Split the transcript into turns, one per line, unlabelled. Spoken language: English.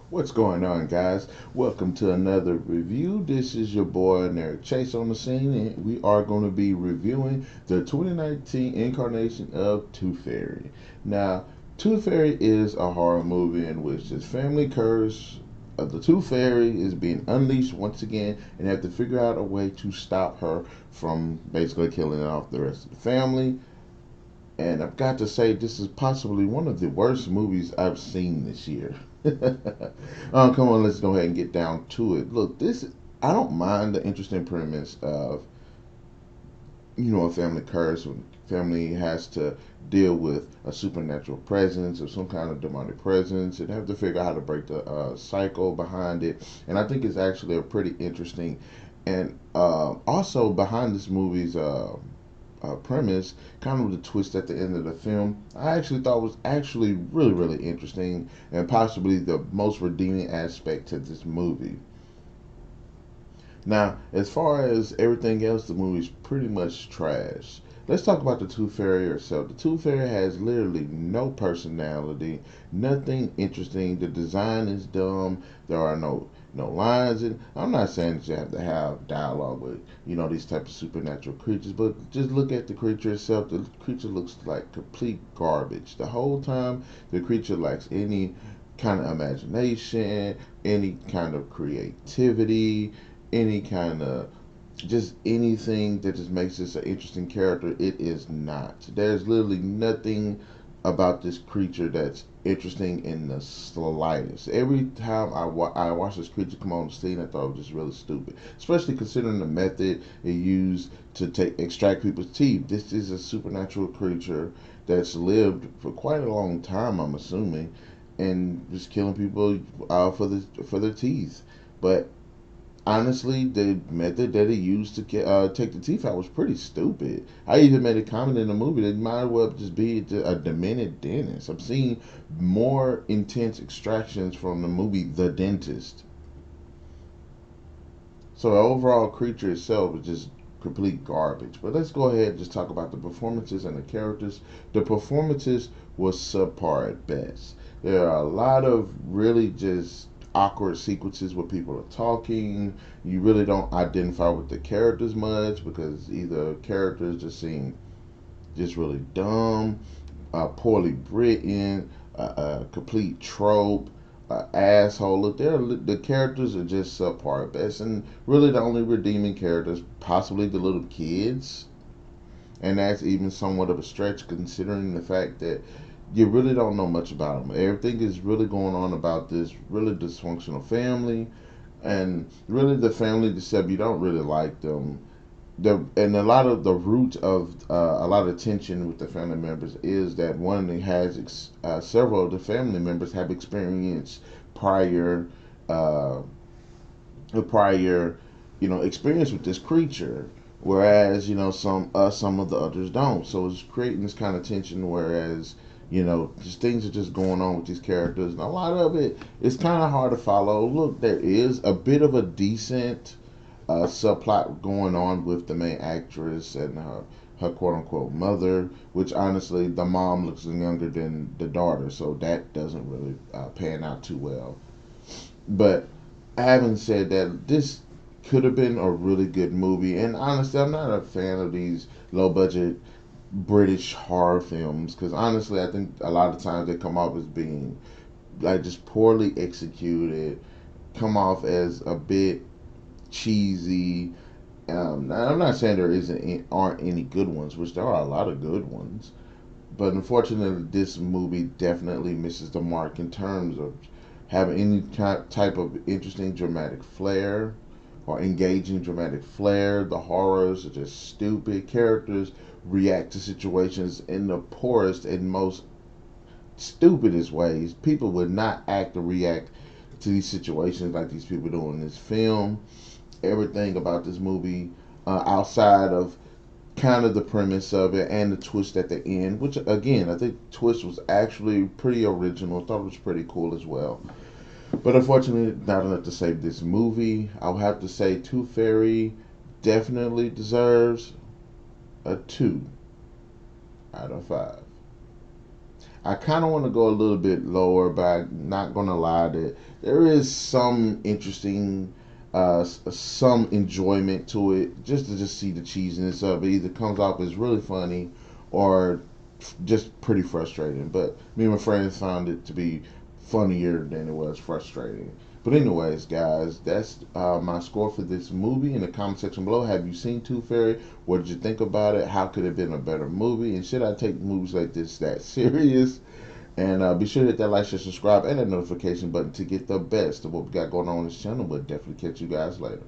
What's going on, guys? Welcome to another review. This is your boy Narik Chase on the scene, and we are going to be reviewing the 2019 incarnation of Tooth Fairy. Now, Tooth Fairy is a horror movie in which this family curse of the Tooth Fairy is being unleashed once again, and have to figure out a way to stop her from basically killing off the rest of the family. And I've got to say, this is possibly one of the worst movies I've seen this year. Come on, let's go ahead and get down to it. Look, this I don't mind the interesting premise of a family curse when family has to deal with a supernatural presence or some kind of demonic presence and have to figure out how to break the cycle behind it. And I think it's actually a pretty interesting and also behind this movie's premise, kind of the twist at the end of the film, I actually thought was actually really, really interesting and possibly the most redeeming aspect to this movie. Now, as far as everything else, the movie's pretty much trash. Let's talk about the Tooth Fairy herself. The Tooth Fairy has literally no personality, nothing interesting. The design is dumb. There are no lines. And I'm not saying that you have to have dialogue with these types of supernatural creatures, but just look at the creature itself. The creature looks like complete garbage the whole time. The creature lacks any kind of imagination, any kind of creativity, any kind of just anything that just makes this an interesting character. It is not. There's literally nothing about this creature that's interesting in the slightest. Every time I watch this creature come on the scene, I thought it was just really stupid, especially considering the method it used to extract people's teeth. This is a supernatural creature that's lived for quite a long time, I'm assuming, and just killing people for their teeth. But honestly, the method that he used to take the teeth out was pretty stupid. I even made a comment in the movie that might well just be a demented dentist. I've seen more intense extractions from the movie The Dentist. So the overall creature itself is just complete garbage. But let's go ahead and just talk about the performances and the characters. The performances was subpar at best. There are a lot of really just awkward sequences where people are talking. You really don't identify with the characters much because either characters just seem just really dumb, poorly written, a complete trope, asshole. Look, the characters are just subpar at best, and really the only redeeming characters possibly the little kids, and that's even somewhat of a stretch considering the fact that you really don't know much about them. Everything is really going on about this really dysfunctional family, and really the family itself you don't really like them. And a lot of the root of a lot of tension with the family members is that one has several of the family members have experienced prior uh, prior experience with this creature, whereas some of the others don't. So it's creating this kind of tension, whereas just things are just going on with these characters, and a lot of it is kind of hard to follow. Look, there is a bit of a decent subplot going on with the main actress and her quote unquote mother, which honestly the mom looks younger than the daughter, so that doesn't really pan out too well. But having said that, this could have been a really good movie, and honestly, I'm not a fan of these low budget British horror films because honestly, I think a lot of times they come off as being like just poorly executed, come off as a bit cheesy. I'm not saying aren't any good ones, which there are a lot of good ones, but unfortunately, this movie definitely misses the mark in terms of having any type of interesting dramatic flair or engaging dramatic flair. The horrors are just stupid. Characters react to situations in the poorest and most stupidest ways. People would not act or react to these situations like these people do in this film. Everything about this movie, outside of kind of the premise of it and the twist at the end, which again I think the twist was actually pretty original. I thought it was pretty cool as well. But unfortunately, not enough to save this movie. I'll have to say Tooth Fairy definitely deserves a 2 out of 5. I kind of want to go a little bit lower, but I'm not gonna lie that there is some interesting, some enjoyment to it. Just to just see the cheesiness of it. Either comes off as really funny, or just pretty frustrating. But me and my friends found it to be funnier than it was frustrating. But anyways, guys, that's my score for this movie. In the comment section below, have you seen Tooth Fairy? What did you think about it? How could it have been a better movie? And should I take movies like this that serious? And be sure to hit that like, share, subscribe, and that notification button to get the best of what we got going on this channel. But definitely catch you guys later.